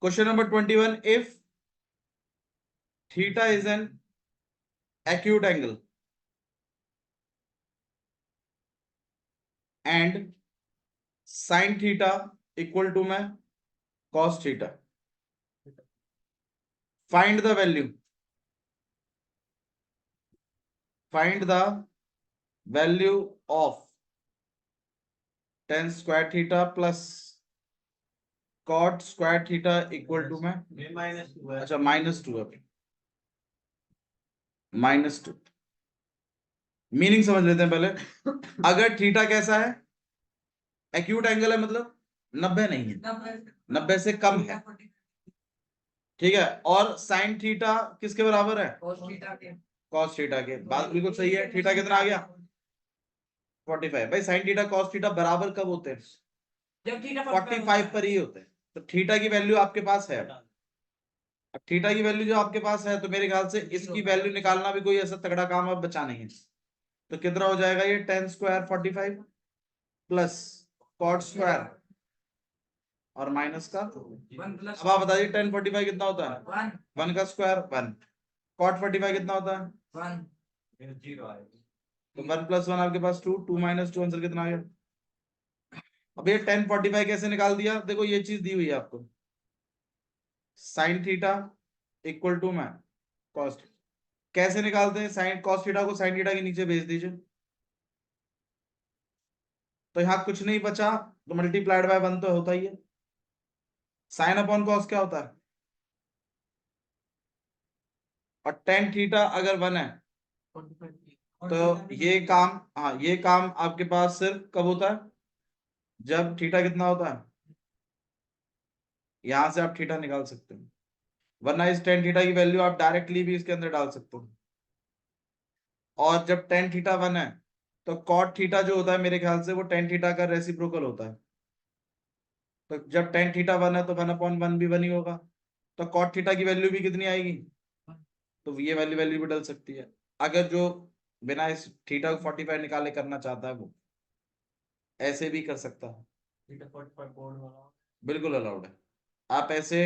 Question number 21, if theta is an acute angle and sin theta equal to में cos theta, find the value of tan square theta plus cot square theta equal to में अच्छा -2 है, -2। Meaning समझ लेते हैं पहले। अगर theta कैसा है, एक्यूट एंगल है, मतलब 90 नहीं है, 90 से कम है, ठीक है। और साइन थीटा किसके बराबर है, कॉस थीटा के। बात बिल्कुल सही है। थीटा कितना आ गया, 45। भाई साइन थीटा कॉस थीटा बराबर कब होते हैं, जब थीटा 45 पर ही होते हैं। तो थीटा की वैल्यू आपके पास है। अब थीटा की वैल्यू जो आपके पास है, तो मेरे ख्याल से इसकी वैल्यू निकालना भी कोई ऐसा तगड़ा काम अब बचा नहीं है। तो कितना हो जाएगा ये, tan square 45 plus cot square और माइनस का। अब आप बताइए tan 45 कितना होता है, 1 का स्क्वायर 1, कॉट 45 कितना होता है 1, तो 1 + 1 आपके पास 2, 2 - 2 आंसर कितना आ गया। अब ये tan 45 कैसे निकाल दिया, देखो ये चीज दी हुई है आपको, साइन थीटा इक्वल टू में कॉस। कैसे निकालते हैं, साइन कॉस थीटा को साइन थीटा के नीचे भेज दीजिए, तो यहां कुछ नहीं बचा, तो मल्टीप्लाइड बाय 1 तो होता ही है। साइन अपॉन कॉस क्या होता है, और tan थीटा अगर 1 है तो ये काम, हाँ ये काम आपके पास सिर्फ कब होता है, जब थीटा कितना होता है, यहां से आप थीटा निकाल सकते हो, वरना इस tan थीटा की वैल्यू आप डायरेक्टली भी इसके अंदर डाल सकते हो। और जब tan थीटा 1 है तो cot थीटा जो होता है, मेरे ख्याल से वो tan थीटा का रेसिप्रोकल होता है। तो जब tan थीटा 1 है तो 1/1 भी 1 ही होगा, तो cot थीटा की वैल्यू भी कितनी आएगी, तो ये वैल्यू वैल्यू भी डल सकती है। अगर जो बिना इस थीटा को 45 निकाले करना चाहता है, वो ऐसे भी कर सकता है, बिल्कुल अलाउड है। आप ऐसे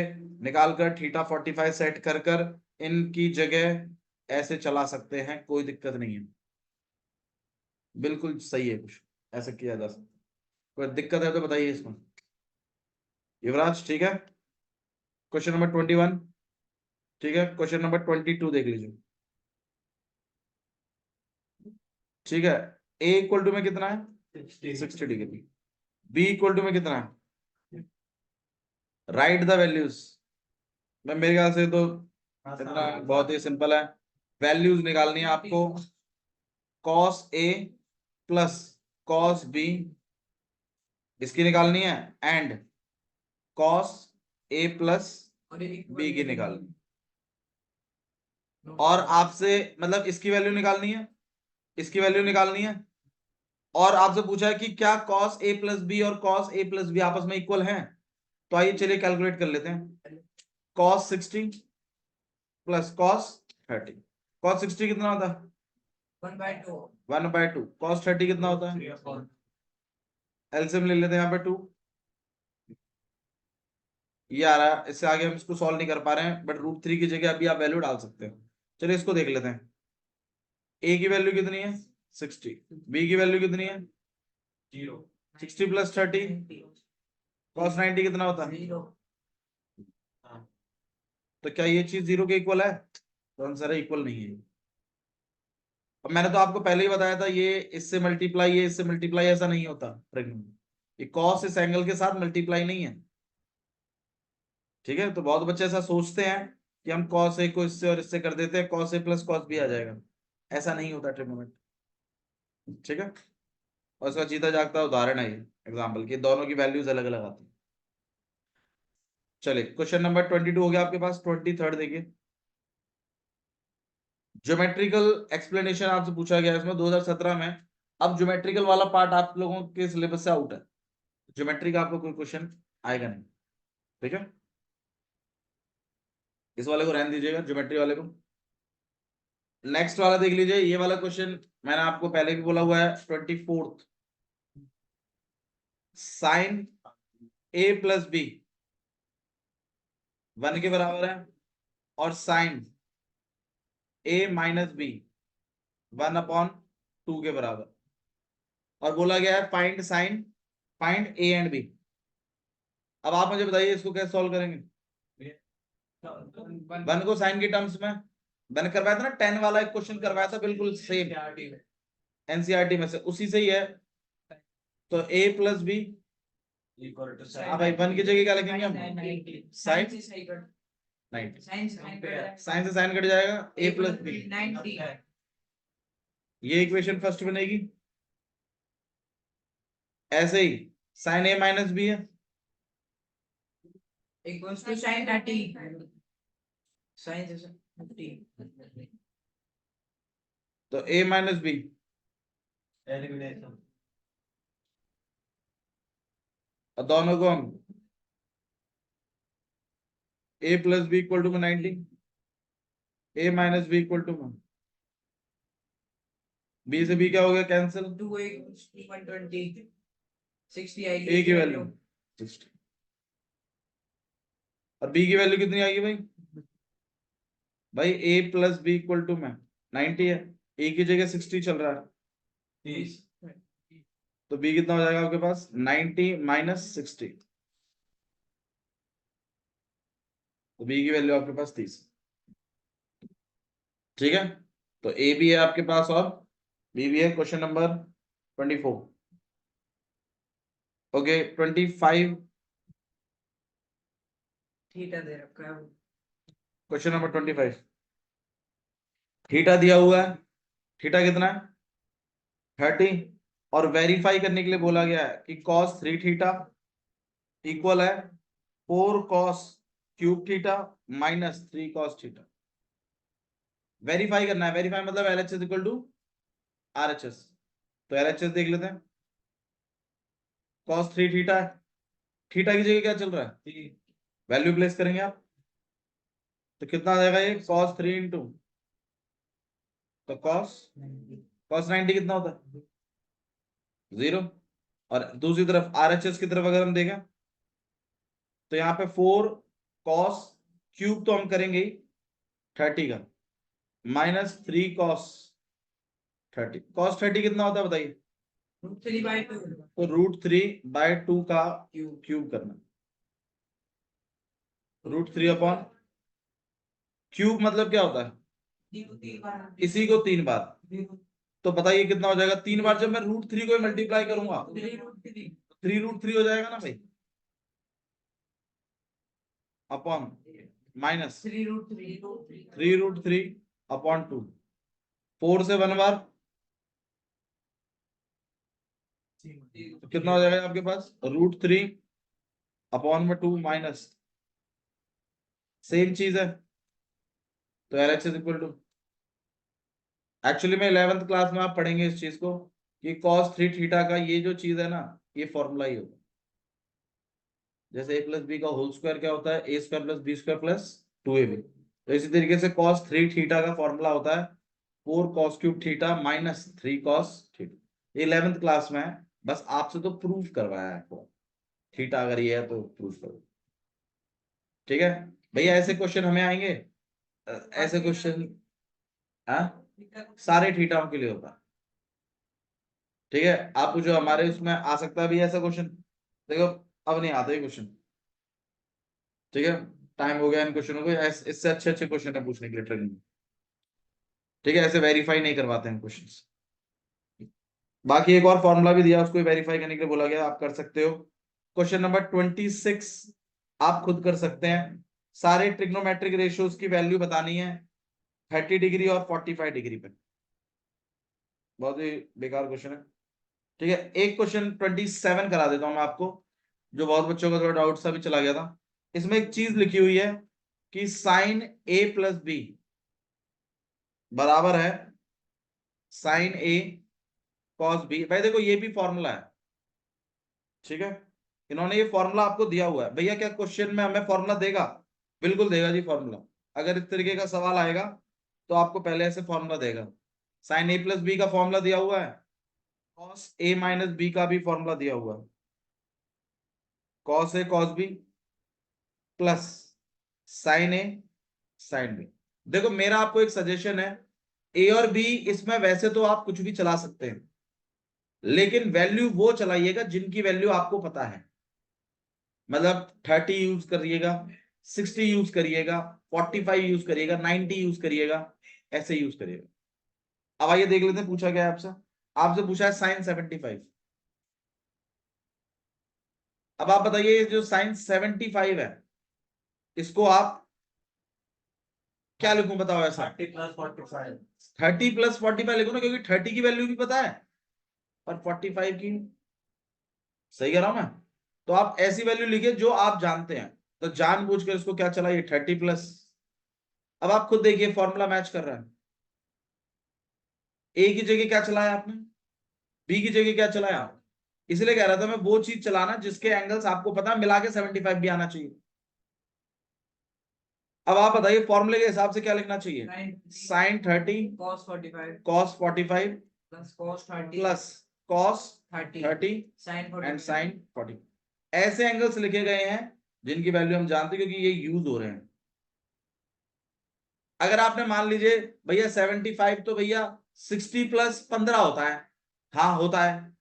निकाल कर थीटा 45 सेट कर कर इनकी जगह ऐसे चला सकते हैं, कोई दिक्कत नहीं है, बिल्कुल सही है, कुछ ऐसे किया जा सकता है। कोई दिक्कत है तो बताइए इसमें। युवराज ठीक है। क्वेश्चन नंबर 21, ठीक है। क्वेश्चन नंबर 22 देख लीजिए, ठीक है। ए इक्वल टू में कितना है, 60 डिग्री। बी इक्वल टू में कितना है, राइट द वैल्यूज। मैं मेरे ख्याल से तो इतना बहुत ही सिंपल है, वैल्यूज निकालनी है आपको। Cos A plus cos B इसकी निकालनी है, and cos A plus B की निकालनी, और आपसे मतलब इसकी वैल्यू निकालनी है, इसकी वैल्यू निकालनी है, और आपसे पूछा है कि क्या कॉस ए प्लस बी और कॉस ए प्लस बी आपस में इक्वल हैं। तो आइए चलिए कैलकुलेट कर लेते हैं। कॉस 60 प्लस कॉस 30, कॉस 60 कितना होता है 1/2, कॉस 30 कितना होता है, एलसीएम ले लेते हैं यहाँ पे 2, ये आ रहा है। इससे आगे हम इसको सॉल्व नहीं कर पा रहे हैं, बट √3 की जगह अभी आप वैल्यू डाल सकते हैं। चलिए इसको देख लेते हैं। ए की वैल्यू कितनी है 60, बी की वैल्यू कितनी है 60 + 30, कॉस 90 कितना होता है, तो क्या ये चीज 0 के इक्वल है, तो आंसर है इक्वल नहीं है। अब मैंने तो आपको पहले ही बताया था, ये इससे मल्टीप्लाई, ये इससे मल्टीप्लाई ऐसा नहीं होता ट्रिग्नोमेट्री में। ये कॉस इस एंगल के साथ मल्टीप्लाई नहीं है, ठीक है। तो बहुत बच्चे ऐसा सोचते हैं कि हम कॉस ए को इससे और इससे कर देते हैं, cos A plus cos B आ जाएगा, ऐसा नहीं होता ट्रिग्नोमेट्री, ठीक है। और इसका जीता जागता उदाहरण है ये एग्जाम्पल की, दोनों की वैल्यूज अलग अलग आती है। चलिए क्वेश्चन नंबर 22 हो गया आपके पास। 23 देखिए, ज्योमेट्रिकल एक्सप्लेनेशन आपसे पूछा गया इसमें 2017 में। अब ज्योमेट्रिकल वाला पार्ट आप लोगों के सिलेबस से आउट है, ज्योमेट्री का आपको कोई क्वेश्चन आएगा नहीं, ठीक है। इस वाले को रहने दीजिएगा, ज्योमेट्री वाले को। नेक्स्ट वाला देख लीजिए, ये वाला क्वेश्चन मैंने आपको पहले भी बोला हुआ है। 24th, साइन ए प्लस बी 1 के बराबर है, और साइन ए माइनस बी 1/2 के बराबर, और बोला गया है find sine, find A and B. अब आप मुझे बताइए इसको कैसे सॉल्व करेंगे। 1 को साइन के टर्म्स में मैंने करवाया था ना, 10 वाला एक क्वेश्चन करवाया था बिल्कुल सेम एनसीईआरटी में से, उसी से ही है। तो ए प्लस बी, हाँ भाई 1 की जगह क्या लिखेंगे हम, साइन 90, साइन से साइन कट जाएगा, ए प्लस बी, ये इक्वेशन फर्स्ट बनेगी। ऐसे ही साइन ए माइनस बी है, तो ए माइनस बी, और दोनों को हम A plus B equal to 90, A minus B equal to 1, B से बी क्या हो गया कैंसिल, ए की वैल्यू 60, और बी की वैल्यू कितनी आएगी भाई, भाई ए प्लस बी इक्वल टू में 90 है, ए की जगह 60 चल रहा है, 30, तो बी कितना हो जाएगा आपके पास 90 माइनस 60, तो बी की वैल्यू आपके पास 30। ठीक है, तो ए भी है आपके पास और बी भी है। Question number 24। ओके 25, थीटा दे रखा है। क्वेश्चन नंबर 25, थीटा दिया हुआ है, थीटा कितना है 30, और वेरीफाई करने के लिए बोला गया है कि cos 3 थीटा इक्वल है 4 cos cube theta minus 3 cos theta. Verify करना है, वेरीफाई मतलब LHS इक्वल टू RHS। तो LHS देख लेते हैं, cos 3 थीटा है, थीटा की जगह क्या चल रहा है, वैल्यू प्लेस करेंगे आप, तो कितना आ जाएगा ये cos 3 इंटू, तो cos 90 कितना होता है 0, और दूसरी तरफ RHS की तरफ अगर हम देखें तो यहाँ पे 4 cos क्यूब तो हम करेंगे ही 30 का, माइनस 3 cos 30, cos 30 कितना होता है बताइए, तो √3/2 का क्यूब करना, √3 क्यूब मतलब क्या होता है, इसी को 3 बार, तो बताइए कितना हो जाएगा 3 बार, जब मैं √3 को मल्टीप्लाई करूंगा 3√3 हो जाएगा ना भाई, अपॉन माइनस 3√3/2, 4 से 1 बार, तो कितना हो जाएगा आपके पास √3/2 माइनस, सेम चीज है, तो LHS इक्वल टू, एक्चुअली में 11th क्लास में आप पढ़ेंगे इस चीज को कि cos 3 थीटा का ये जो चीज है ना, ये फॉर्मूला ही होगा, जैसे a प्लस बी का होल स्क्वायर क्या होता है, a square plus B square plus 2ab, तो इसी तरीके से cos 3 थीटा का फॉर्मूला होता है 4 cos cube theta minus 3 cos theta. ये 11th क्लास में है, बस आपसे तो प्रूफ करवाया है आपको, थीटा अगर ये है तो प्रूफ करो। ठीक है भैया, ऐसे क्वेश्चन हमें आएंगे, ऐसे क्वेश्चन सारे थीटाओं के लिए होता है। ठीक है, आपको जो हमारे उसमें आ सकता भी है ऐसा क्वेश्चन, देखो अब नहीं आता ये क्वेश्चन। ठीक है, टाइम हो गया इन क्वेश्चनों को, इससे अच्छे अच्छे क्वेश्चन है पूछने के लिए ट्रेनिंग में। ठीक है, ऐसे वेरीफाई नहीं करवाते हैं क्वेश्चंस। बाकी एक और फॉर्मूला भी दिया, उसको वेरीफाई करने के लिए बोला गया, आप कर सकते हो। क्वेश्चन नंबर 26 आप खुद कर सकते हैं, सारे ट्रिग्नोमेट्रिक रेशियोज की वैल्यू बतानी है 30 डिग्री और 45 डिग्री पे। बहुत ही बेकार क्वेश्चन है। ठीक है, एक क्वेश्चन 27 करा देता हूं मैं आपको, जो बहुत बच्चों का थोड़ा डाउट सा भी चला गया था। इसमें एक चीज लिखी हुई है कि साइन ए प्लस बी बराबर है साइन ए कॉस बी। भाई देखो ये भी फॉर्मूला है, ठीक है, इन्होंने ये फॉर्मूला आपको दिया हुआ है। भैया क्या क्वेश्चन में हमें फॉर्मूला देगा, बिल्कुल देगा जी फॉर्मूला। अगर इस तरीके का सवाल आएगा तो आपको पहले ऐसे फॉर्मूला देगा, साइन ए प्लस बी का फॉर्मूला दिया हुआ है, कॉस ए माइनस बी का भी फॉर्मूला दिया हुआ है, cos A cos B plus sign A sine B. देखो मेरा आपको एक सजेशन है, ए और बी इसमें वैसे तो आप कुछ भी चला सकते हैं, लेकिन वैल्यू वो चलाइएगा जिनकी वैल्यू आपको पता है। मतलब 30 यूज करिएगा, 60 यूज करिएगा, 45 यूज करिएगा, 90 यूज करिएगा, ऐसे यूज करिएगा। अब आइए देख लेते हैं पूछा गया है आपसे। आपसे पूछा है साइन 75। अब आप बताइए जो साइन 75 है इसको आप क्या लिखूं, बताओ ऐसा। 30 प्लस 45 लिखो ना, क्योंकि 30 की वैल्यू भी पता है और 45 की। सही कह रहा हूं मैं? तो आप ऐसी वैल्यू लिखिए जो आप जानते हैं, तो जानबूझकर इसको क्या चलाइए 30 प्लस। अब आप खुद देखिए फॉर्मूला मैच कर रहा है। ए की जगह क्या चलाया आपने, बी की जगह क्या चलाया। इसलिए कह रहा था मैं वो चीज चलाना जिसके एंगल्स आपको पता है, मिला के 75 भी आना चाहिए। अब आप बताइए फॉर्मूले के हिसाब से क्या लिखना चाहिए, sine 30 cos 45 plus cos 30 and sine 40। ऐसे एंगल्स लिखे गए हैं जिनकी वैल्यू हम जानते हैं, क्योंकि ये यूज हो रहे हैं। अगर आपने मान लीजिए भैया 75 तो भैया 60 प्लस 15 होता है, हाँ होता है,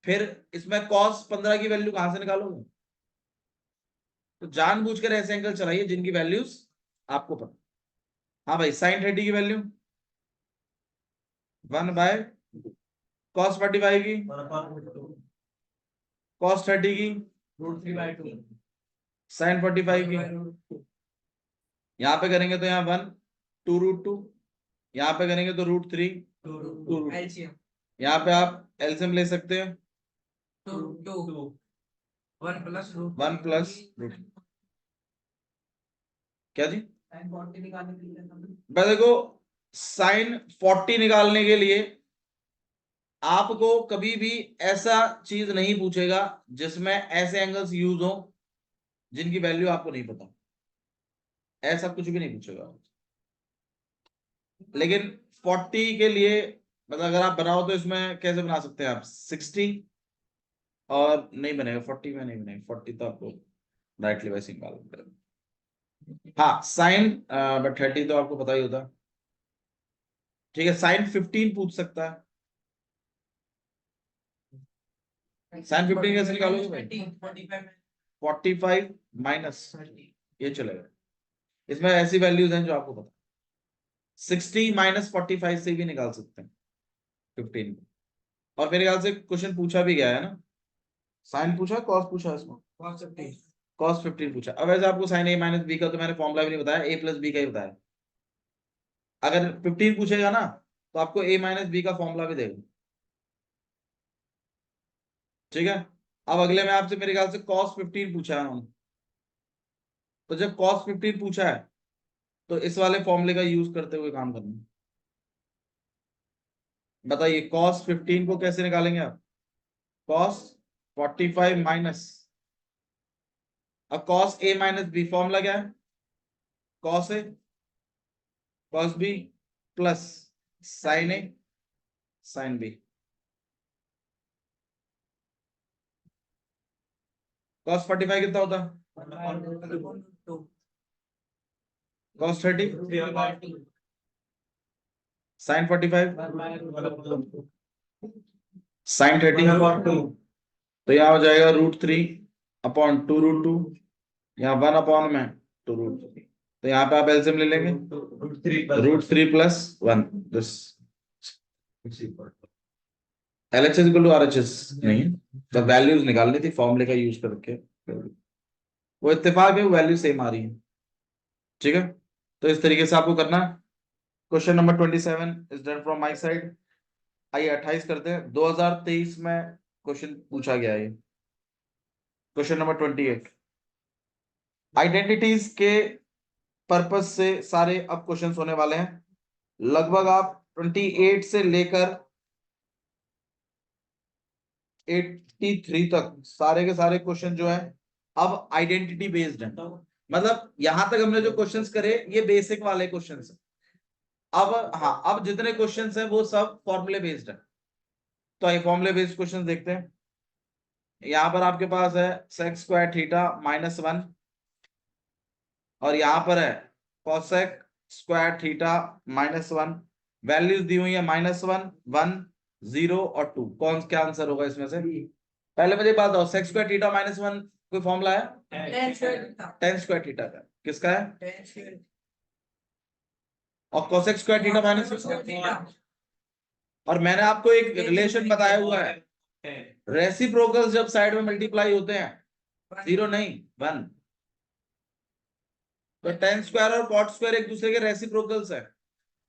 फिर इसमें cos 15 की वैल्यू कहां से निकालोगे। तो जानबूझकर ऐसे एंगल चलाइए जिनकी वैल्यूज आपको पता। हाँ भाई साइन 30 की वैल्यू 1 बाय cos 45 की, cos 30 की, साइन 45 की। यहां पे करेंगे तो यहाँ 1 2√2, यहाँ पे करेंगे तो √3 2√2। यहाँ पे आप एलसीएम ले सकते हैं, 1 प्लस क्या जी, देखो साइन 40 निकालने के लिए आपको कभी भी ऐसा चीज नहीं पूछेगा जिसमें ऐसे एंगल्स यूज हो जिनकी वैल्यू आपको नहीं पता, ऐसा कुछ भी नहीं पूछेगा। लेकिन 40 के लिए मतलब अगर आप बनाओ तो इसमें कैसे बना सकते हैं आप 60, और नहीं बनेगा 40 में, नहीं बनेगा 40 तो आपको डायरेक्टली वैसे निकाल पड़ेगा। हाँ साइन 30 तो आपको पता ही होता है। ठीक है साइन 15 पूछ सकता है, साइन 15 कैसे निकालोगे भाई, 45 माइनस ये चलेगा। इसमें ऐसी वैल्यूज हैं जो आपको पता, 60 माइनस 45 से भी निकाल सकते हैं 15 को। और मेरे ख्याल से क्वेश्चन पूछा भी गया है ना, साइन पूछा कॉस पूछा, इसमें कॉस 15 पूछा। अब वैसे आपको साइन ए माइनस बी का तो मैंने फॉर्मूला भी नहीं बताया, ए प्लस बी का ही बताया। अगर 15 पूछेगा ना तो आपको ए माइनस बी का फॉर्मूला भी देगा। ठीक है, अब अगले में आपसे मेरे ख्याल से cos 15 पूछा है उन्होंने, तो जब cos 15 पूछा है तो इस वाले फॉर्मूले का यूज करते हुए काम करना है। बताइए cos 15 को कैसे निकालेंगे आप, cos 45 माइनस, अब cos a minus B formula क्या है, cos a cos b plus sin a sin b। cos 45 कितना होता है, cos 30 sin 45 sin 30, तो यहाँ हो जाएगा √3/2√2, यहाँ 1 में 2√3, तो यहाँ पे आप एलसीएम ले लेंगे √3 plus 1, this LHS equal to RHS नहीं है, तो वैल्यूज निकालनी थी फॉर्मूले का यूज करके, वो इत्तेफाक है, वो वैल्यू सेम आ रही है। ठीक है, तो इस तरीके से आपको करना। Question number 27 is done from my side. आइए 28 करते हैं, 2023 में क्वेश्चन पूछा गया है। क्वेश्चन नंबर 28 आइडेंटिटीज के पर्पस से सारे अब क्वेश्चंस होने वाले हैं। लगभग आप 28 से लेकर 83 तक सारे के सारे क्वेश्चन जो है अब आइडेंटिटी बेस्ड है। मतलब यहां तक हमने जो क्वेश्चंस करे ये बेसिक वाले क्वेश्चंस हैं, अब हाँ, अब जितने क्वेश्चंस हैं वो सब फॉर्मूले बेस्ड है। तो ये फॉर्मूले बेस्ड क्वेश्चंस देखते हैं। यहां पर आपके पास है सेक स्क्वायर थीटा -1, और यहां पर है कॉसेक स्क्वायर थीटा -1। वैल्यूज दी हुई है -1, 1, 0 और 2। कौन क्या आंसर होगा इसमें से? पहले मुझे बात बताओ, सेक स्क्वायर थीटा -1 कोई फॉर्मूला है? टेन स्क्वायर थीटा का किसका है? और कोसेक स्क्वायर थीटा -1, और मैंने आपको एक रिलेशन बताया हुआ है, रेसिप्रोकल्स जब साइड में मल्टीप्लाई होते हैं, 0 नहीं 1, तो टेन स्क्वायर और कॉट स्क्वायर एक दूसरे के रेसिप्रोकल्स है,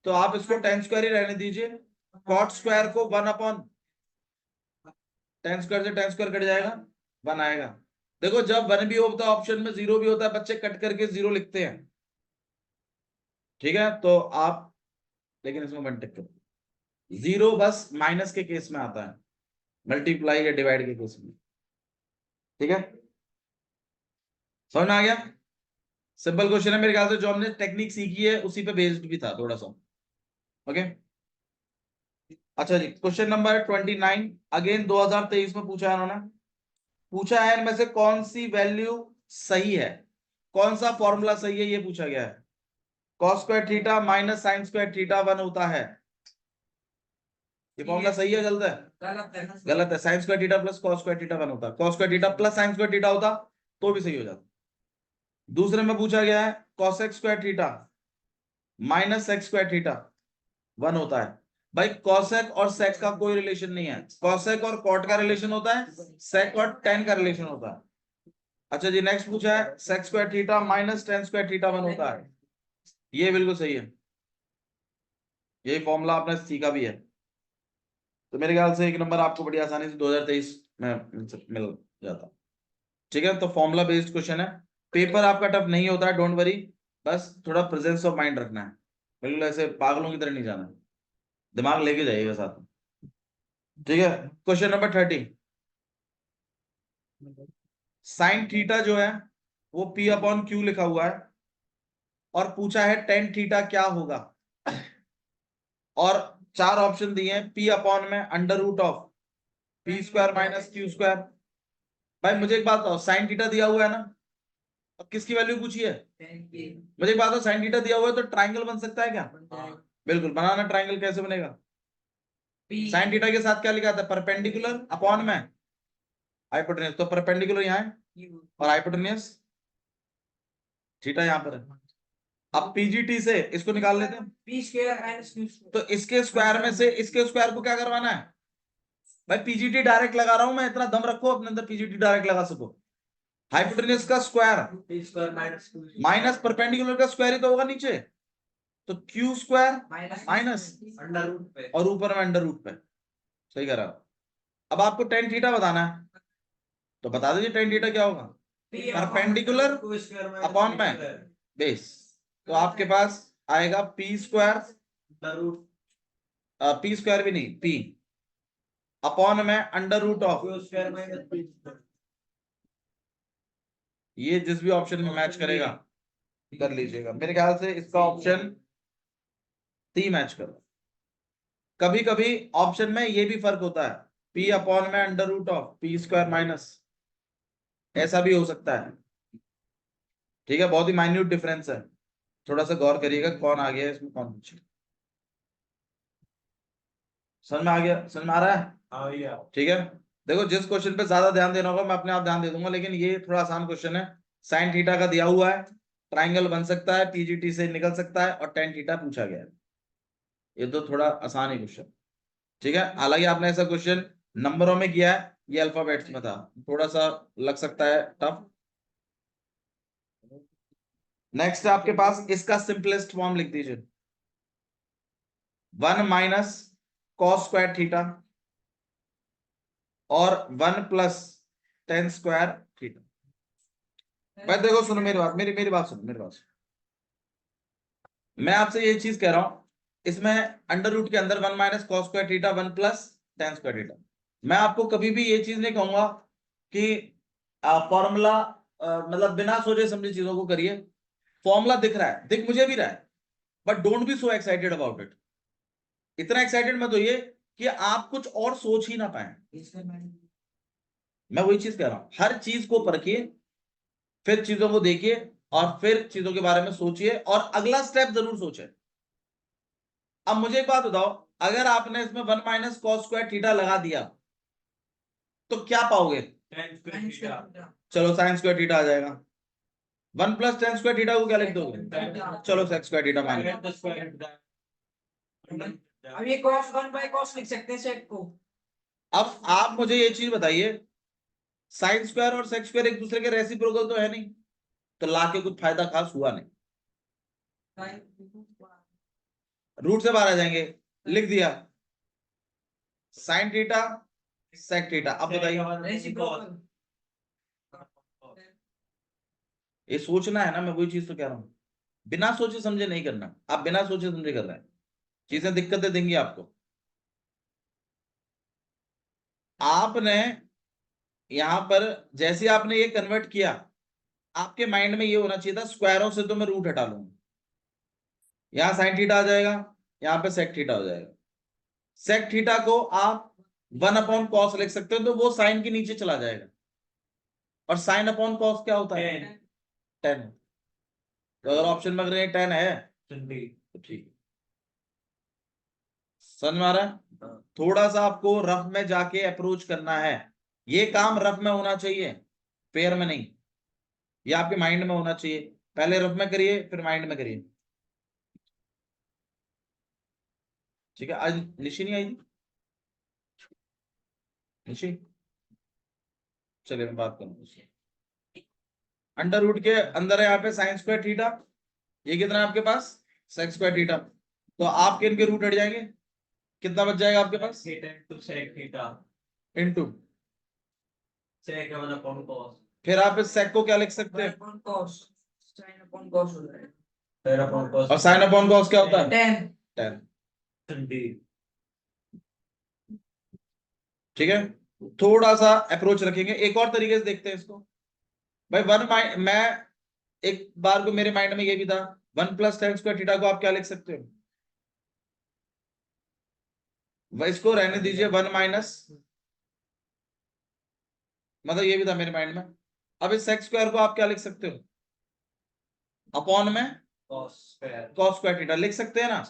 तो आप इसको टेन स्क्वायर ही रहने दीजिए। कॉट स्क्वायर को 1/, टेन स्क्वायर से टेन स्क्वायर कट जाएगा, 1 आएगा। देखो जब 1 भी होता है ऑप्शन में, 0 भी होता है, बच्चे कट करके 0 लिखते हैं, ठीक है? तो आप, लेकिन इसमें 1 टिक करो, 0 बस माइनस के केस में आता है, मल्टीप्लाई या डिवाइड के केस में, ठीक है? समझ में आ गया? सिंपल क्वेश्चन है मेरे ख्याल से, जो हमने टेक्निक सीखी है उसी पे बेस्ड भी था थोड़ा सा। ओके, अच्छा जी, क्वेश्चन नंबर 29 अगेन 2023 में पूछा है उन्होंने। पूछा है इनमें से कौन सी वैल्यू सही है, कौन सा फॉर्मूला सही है, ये पूछा गया है। Cos square theta minus sine square theta 1 होता है, ये फॉर्मूला सही है गलत है? गलत है। Sign square theta plus cos square theta 1 होता है, cos square theta plus sign square theta होता तो भी सही हो जाता। दूसरे में पूछा गया है cosec square theta minus sec square theta 1 होता है। भाई कॉसेक और सेक का कोई रिलेशन नहीं है, कॉसेक और कॉट का रिलेशन होता है, सेक और टेन का रिलेशन होता है। अच्छा जी, नेक्स्ट पूछा है sec square theta minus tan square theta 1 होता है, ये बिल्कुल सही है, यही फॉर्मूला आपने सीखा भी है। तो मेरे ख्याल से एक नंबर आपको बड़ी आसानी से 2023 में मिल जाता। ठीक है, तो फॉर्मूला बेस्ड क्वेश्चन है, पेपर आपका टफ नहीं होता है, डोंट वरी, बस थोड़ा प्रेजेंस ऑफ माइंड रखना है, बिल्कुल ऐसे पागलों की तरह नहीं जाना, दिमाग लेके जाइएगा साथ में। ठीक है, क्वेश्चन नंबर 30, साइन थीटा जो है वो P/Q लिखा हुआ है, और पूछा है टेन थीटा क्या होगा, और 4 ऑप्शन दिए हैं, P/ में under root of P² minus Q²। भाई मुझे एक बात बताओ, साइन थीटा दिया हुआ है ना, अब किसकी वैल्यू पूछी है? मुझे एक बात बताओ, साइन थीटा दिया हुआ है तो ट्राइंगल बन सकता है क्या? बिल्कुल, बनाना। ट्राइंगल कैसे बनेगा? साइन थीटा के साथ क्या लिखा था? परपेंडिकुलर अपॉन में हाइपोटेन्यूज, तो परपेंडिकुलर यहाँ है और हाइपोटेन्यूज थीटा यहाँ पर है। अब पीजीटी से इसको निकाल लेते हैं, P² माइनस Q², तो इसके स्क्वायर में से इसके स्क्वायर को क्या करवाना है? भाई पीजीटी डायरेक्ट लगा रहा हूं मैं, इतना दम रखो अपने अंदर, पीजीटी डायरेक्ट लगा सको। हाइपोटेन्यूज का स्क्वायर माइनस परपेंडिकुलर का स्क्वायर ही तो होगा नीचे, तो Q² माइनस अंडर रूट पे, और ऊपर में अंडर रूट पे। सही कह रहा हूं। अब आपको टेन थीटा बताना है, तो बता दीजिए टेन थीटा क्या होगा? परपेंडिकुलर अपॉन में बेस, तो आपके पास आएगा P² P² भी नहीं, P अपॉन में अंडर रूट ऑफ, ये जिस भी ऑप्शन में मैच करेगा कर लीजिएगा। मेरे ख्याल से इसका ऑप्शन सी मैच करो। कभी कभी ऑप्शन में ये भी फर्क होता है, P/ में under root of P² minus, ऐसा भी हो सकता है। ठीक है, बहुत ही माइन्यूट डिफरेंस है, थोड़ा सा गौर करिएगा कौन आ गया है इसमें, कौन पीछे। समझ में आ गया? समझ में आ रहा है? ठीक है, देखो जिस क्वेश्चन पे ज्यादा ध्यान देना होगा मैं अपने आप ध्यान दे दूंगा, लेकिन ये थोड़ा आसान क्वेश्चन है। साइन थीटा का दिया हुआ है, ट्राइंगल बन सकता है, पीजीटी से निकल सकता है, और टेन थीटा पूछा गया है, ये तो थोड़ा आसान ही क्वेश्चन। ठीक है, हालांकि आपने ऐसा क्वेश्चन नंबरों में किया है, ये अल्फाबेट्स में था, थोड़ा सा लग सकता है टफ। नेक्स्ट आपके पास इसका सिंपलेस्ट फॉर्म लिख दीजिए, 1 माइनस कॉस स्क्वायर थीटा और 1 प्लस टेन स्क्वायर थीटा। भाई देखो सुनो मेरी बात, मेरी बात सुनो, मेरी बात सुनो, मैं आपसे ये चीज कह रहा हूं, इसमें अंडर रूट के अंदर 1 minus cos square theta 1 plus ten square theta. मैं आपको कभी भी ये चीज नहीं कहूंगा कि फॉर्मूला मतलब बिना सोचे समझे चीजों को करिए। फॉर्मूला दिख रहा है, दिख मुझे भी रहा है, but don't be so excited about it. इतना एक्साइटेड मत होइए कि आप कुछ और सोच ही ना पाए। मैं वही चीज कह रहा हूं, हर चीज को परखिए, फिर चीजों को देखिए और फिर चीजों के बारे में सोचिए और अगला स्टेप जरूर सोचे। अब मुझे एक बात बताओ, अगर आपने इसमें 1 माइनस कॉस स्क्वायर थीटा लगा दिया तो क्या पाओगे? चलो साइन स्क्वायर थीटा आ जाएगा। 1 प्लस टेन स्क्वायर थीटा को क्या लिख दोगे? चलो सेक स्क्वायर थीटा मान लो। अब ये cos 1 by cos लिख सकते हैं sec को। अब आप मुझे ये चीज बताइए, साइन स्क्वायर और सेक स्क्वायर एक दूसरे के रेसिप्रोकल तो है नहीं, तो लाके कुछ फायदा खास हुआ नहीं। रूट से बाहर आ जाएंगे, लिख दिया साइन थीटा सेक थीटा। अब बताइए, ये सोचना है ना, मैं वही चीज तो कह रहा हूं, बिना सोचे समझे नहीं करना। आप बिना सोचे समझे कर रहे हैं, चीजें दिक्कतें देंगी आपको। आपने यहां पर जैसे आपने ये कन्वर्ट किया, आपके माइंड में ये होना चाहिए था स्क्वायरों से तो मैं रूट हटा लूंगा, यहां साइन थीटा आ जाएगा, यहां पे सेक थीटा हो जाएगा। सेक थीटा को आप 1 अपॉन कॉस लिख सकते हो, तो वो साइन के नीचे चला जाएगा। और साइन अपॉन कॉस क्या होता है? 10। तो अगर ऑप्शन में अगर 10 है तो ठीक, समझ में आ रहा है? थोड़ा सा आपको रफ में जाके अप्रोच करना है, ये काम रफ में होना चाहिए, फेयर में नहीं। ये आपके माइंड में होना चाहिए, पहले रफ में करिए फिर माइंड में करिए। ठीक है, आज निशी नहीं आई थी? निशी, चलिए मैं बात करूँ उससे। अंडर रूट के अंदर है यहाँ पे साइन स्क्वायर थीटा, ये कितना है आपके पास? सेक स्क्वायर थीटा। तो आपके इनके रूट हट जाएंगे, कितना बच जाएगा आपके पास? इनटू फिर आप इस सेक को क्या लिख सकते हैं? और साइन अपॉन कॉस क्या होता है? 10। ठीक है, थोड़ा सा अप्रोच रखेंगे, एक और तरीके से देखते हैं इसको। भाई मैं एक बार को मेरे माइंड में ये भी था, 1 प्लस टेन स्क्वायर थीटा को आप क्या लिख सकते हो? वह इसको रहने दीजिए, 1 माइनस, मतलब ये भी था मेरे माइंड में। अब इस सेक स्क्वायर को आप क्या लिख सकते हो? अपॉन में कॉस स्क्वायर थीटा लिख सकते हैं ना?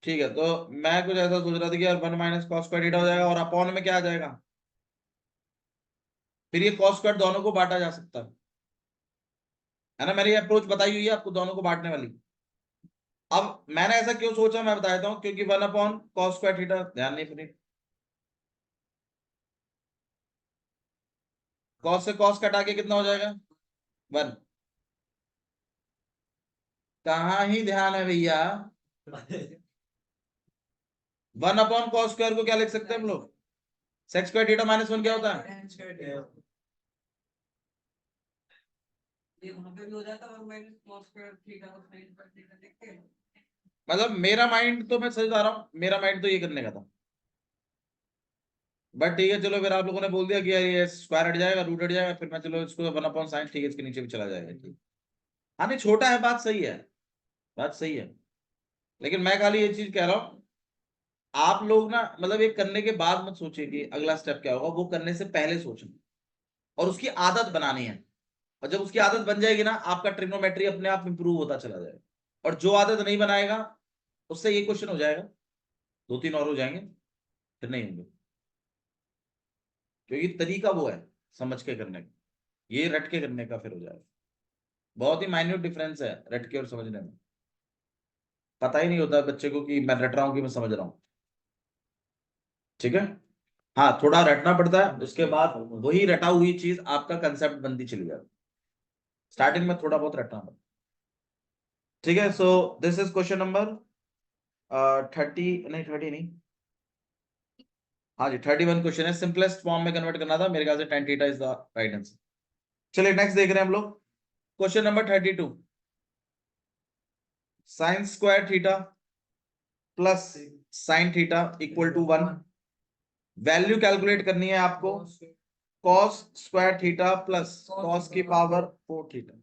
ठीक है, तो मैं कुछ ऐसा सोच रहा था कि यार 1 माइनस कॉस स्क्वायर थीटा हो जाएगा और अपॉन में क्या आ जाएगा, फिर ये कॉस स्क्वायर दोनों को बांटा जा सकता है ना? मेरी अप्रोच बताई हुई है आपको दोनों को बांटने वाली। अब मैंने ऐसा क्यों सोचा मैं बता देता हूं, क्योंकि 1 अपॉन कॉस स्क्वायर थीटा, ध्यान नहीं, फिर कॉस से कॉस कटा के कितना हो जाएगा? 1। कहाँ ही ध्यान है भैया? 1 अपॉन कॉस स्क्वायर को क्या लिख सकते हैं हम लोग? सेक स्क्वायर थीटा माइनस 1 क्या होता है? मतलब मेरा माइंड तो, मैं सच बता रहा हूं, मेरा माइंड तो ये करने का था, बट ठीक है चलो, फिर आप लोगों ने बोल दिया कि यार ये स्क्वायर हट जाएगा रूट हट जाएगा, फिर मैं चलो इसको 1 अपॉन साइन, ठीक है इसके नीचे भी चला जाएगा, ठीक। हाँ नहीं, छोटा है, बात सही है, बात सही है। लेकिन मैं खाली ये चीज कह रहा हूँ, आप लोग ना मतलब ये करने के बाद मत सोचिए कि अगला स्टेप क्या होगा, वो करने से पहले सोचना और उसकी आदत बनानी है। और जब उसकी आदत बन जाएगी ना, आपका ट्रिग्नोमेट्री अपने आप इंप्रूव होता चला जाएगा। और जो आदत नहीं बनाएगा, उससे ये क्वेश्चन हो जाएगा, 2-3 और हो जाएंगे, फिर नहीं होंगे, क्योंकि तरीका वो है समझ के करने का, ये रट के करने का फिर हो जाएगा। बहुत ही माइन्यूट डिफरेंस है रट के और समझने में, पता ही नहीं होता बच्चे को कि मैं रट रहा हूँ कि मैं समझ रहा हूँ। ठीक है, हाँ थोड़ा रटना पड़ता है, उसके बाद वही रटा हुई चीज आपका कंसेप्ट बनती चली जाती, स्टार्टिंग में थोड़ा बहुत रटना पड़ता। ठीक है, so this is question number 30, नहीं 30 नहीं, हाँ जी 31 क्वेश्चन है, सिंपलेस्ट फॉर्म में कन्वर्ट करना था, मेरे ख्याल से tan theta is the right answer. चलिए नेक्स्ट देख रहे हैं हम लोग, question number 32। Sine square theta plus sine theta equal to 1, value calculate करनी है आपको cos square theta plus cos की पावर 4 थीटा।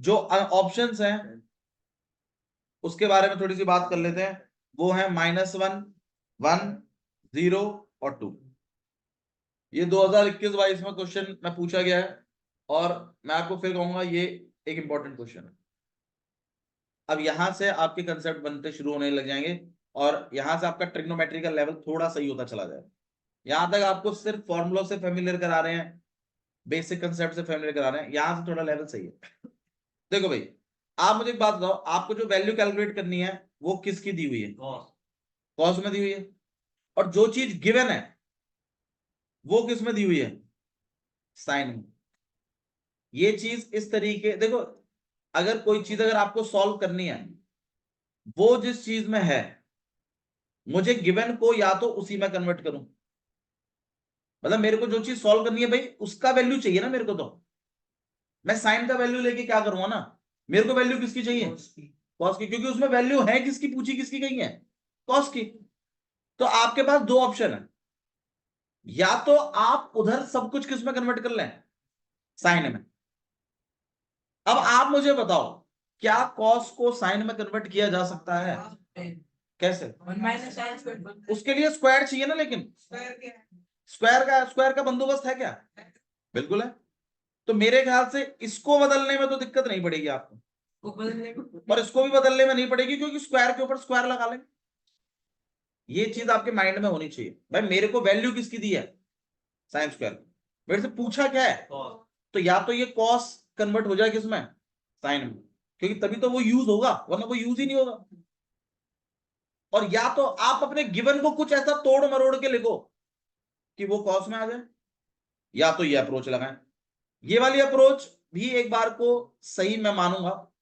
जो ऑप्शंस हैं उसके बारे में थोड़ी सी बात कर लेते हैं। वो है -1, 1, 0 और 2। ये 2021-22 में क्वेश्चन में पूछा गया है और मैं आपको फिर कहूंगा ये एक इंपॉर्टेंट क्वेश्चन है। अब यहां से आपके कंसेप्ट बनते शुरू होने लग जाएंगे और यहां से आपका ट्रिग्नोमेट्री का लेवल थोड़ा सही होता चला जाएगा। यहां तक आपको सिर्फ फॉर्मूलों से फेमिलियर करा रहे हैं, बेसिक कंसेप्ट से फेमिलियर करा रहे हैं, यहां से थोड़ा लेवल सही है। देखो भाई, आप मुझे एक बात बताओ, आपको जो वैल्यू कैलकुलेट करनी है वो किसकी दी हुई है? कॉस में दी हुई है। और जो चीज गिवन है वो किस में दी हुई है? साइन में। ये चीज इस तरीके देखो, अगर कोई चीज अगर आपको सॉल्व करनी है, वो जिस चीज में है, मुझे गिवन को या तो उसी में कन्वर्ट करूं, मतलब मेरे को जो चीज सॉल्व करनी है भाई उसका वैल्यू चाहिए ना मेरे को, तो मैं साइन का वैल्यू लेके क्या करूंगा ना, मेरे को वैल्यू किसकी चाहिए? कॉस की, क्योंकि उसमें वैल्यू है किसकी, पूछी किसकी गई है? कॉस की। तो आपके पास दो ऑप्शन है, या तो आप उधर सब कुछ किस में कन्वर्ट कर लें? साइन में। अब आप मुझे बताओ, क्या कॉस को साइन में कन्वर्ट किया जा सकता है? कैसे? 1 - उसके लिए स्क्वायर चाहिए ना, लेकिन स्क्वायर का बंदोबस्त है क्या? बिल्कुल है। तो मेरे ख्याल से इसको बदलने में तो दिक्कत नहीं पड़ेगी आपको, और इसको भी बदलने में नहीं पड़ेगी, क्योंकि स्क्वायर के ऊपर स्क्वायर लगा लेंगे। ये चीज आपके माइंड में होनी चाहिए भाई, मेरे को वैल्यू किसकी दी है? Sine square. मेरे से पूछा क्या है? तो या तो ये कॉस कन्वर्ट हो जाए किसमें? साइन में, क्योंकि तभी तो वो यूज होगा, वरना वो यूज ही नहीं होगा। और या तो आप अपने गिवन को कुछ ऐसा तोड़ मरोड़ के लिखो कि वो कॉस में आ जाए, या तो ये अप्रोच लगाएं। ये वाली अप्रोच भी एक बार को सही मैं मानूंगा,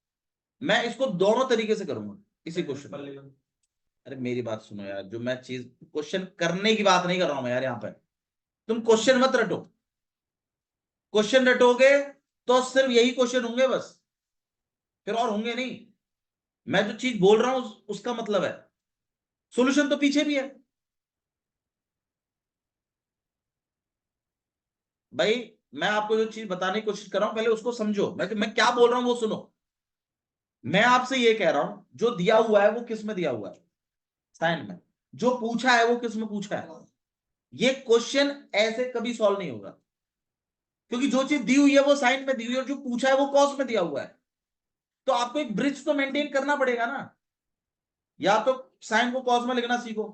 मैं इसको दोनों तरीके से करूंगा इसी क्वेश्चन। अरे मेरी बात सुनो यार, जो मैं चीज क्वेश्चन करने की बात नहीं कर रहा हूं मैं यार, यहां पे तुम क्वेश्चन मत रटो। क्वेश्चन रटोगे तो सिर्फ यही क्वेश्चन होंगे बस, फिर और होंगे नहीं। मैं जो चीज बोल रहा हूं उसका मतलब है, सॉल्यूशन तो पीछे भी है भाई। मैं आपको जो चीज बताने की कोशिश कर रहा हूं पहले उसको समझो, मैं क्या बोल रहा हूं वो सुनो। मैं आपसे ये कह रहा हूं जो दिया हुआ है वो किस में दिया हुआ है? साइन में। जो पूछा है वो किस में पूछा है? ये क्वेश्चन ऐसे कभी सॉल्व नहीं होगा, क्योंकि जो चीज दी हुई है वो साइन में दी हुई है और जो पूछा है वो कॉस में दिया हुआ है। तो आपको एक ब्रिज तो मेंटेन करना पड़ेगा ना, या तो साइन को कॉस में लिखना सीखो,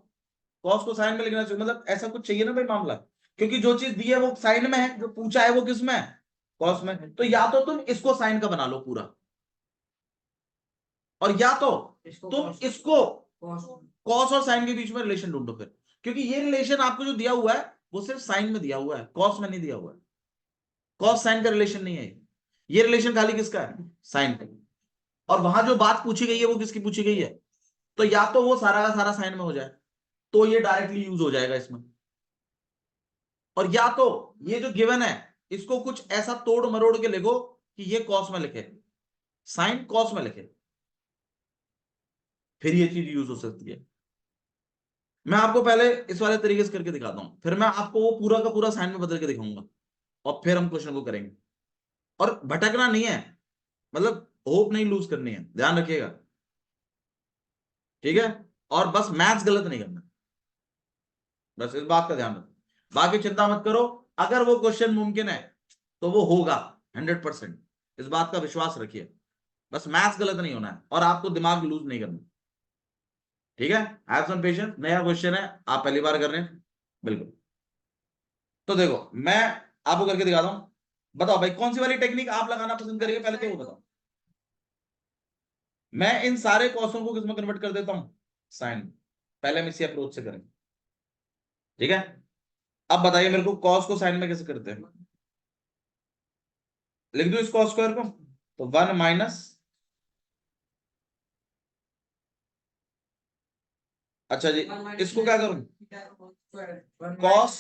कॉस को साइन में लिखना सीखो, मतलब ऐसा कुछ चाहिए ना भाई मामला। क्योंकि जो चीज दी है वो साइन में है, जो पूछा है वो किस में है? कॉस में। तो या तो तुम इसको साइन का बना लो पूरा, और या तो तुम इसको कॉस और साइन के बीच में रिलेशन ढूंढो फिर, क्योंकि ये रिलेशन आपको जो दिया हुआ है वो सिर्फ साइन में दिया हुआ है, कॉस में नहीं दिया हुआ है। कॉस साइन का रिलेशन नहीं है ये रिलेशन खाली किसका है? साइन का। और वहां जो बात पूछी गई है वो किसकी पूछी गई है? तो या तो वो सारा का सारा साइन में हो जाए तो ये डायरेक्टली यूज हो जाएगा इसमें, और या तो ये जो गिवन है इसको कुछ ऐसा तोड़ मरोड़ के लिखो कि ये कॉस में लिखे, साइन कॉस में लिखे, फिर ये चीज यूज हो सकती है। मैं आपको पहले इस वाले तरीके से करके दिखाता हूं, फिर मैं आपको वो पूरा का पूरा साइन में बदल के दिखाऊंगा, और फिर हम क्वेश्चन को करेंगे। और भटकना नहीं है, मतलब होप नहीं लूज करनी है, ध्यान रखिएगा, ठीक है? और बस मैथ्स गलत नहीं करना, बस इस बात का ध्यान रखो, बाकी चिंता मत करो। अगर वो क्वेश्चन मुमकिन है तो वो होगा 100%, इस बात का विश्वास रखिए। बस मैथ्स गलत नहीं होना है और आपको दिमाग लूज नहीं करना, ठीक है? हैव सम पेशेंस, नया क्वेश्चन है, आप पहली बार कर रहे हैं, बिल्कुल। तो देखो मैं आपको करके दिखाता हूं, बताओ भाई कौन सी वाली टेक्निक आप लगाना पसंद करेंगे, पहले तो वो बताओ। मैं इन सारे कॉसों को किसमें कन्वर्ट कर देता हूं? साइन। पहले हम इसी अप्रोच से करेंगे, ठीक है? अब बताइए मेरे को कॉस को साइन में कैसे करते हैं? लिख दो इस कॉस स्क्वायर को, तो 1 माइनस, अच्छा जी, इसको क्या करूं? कॉस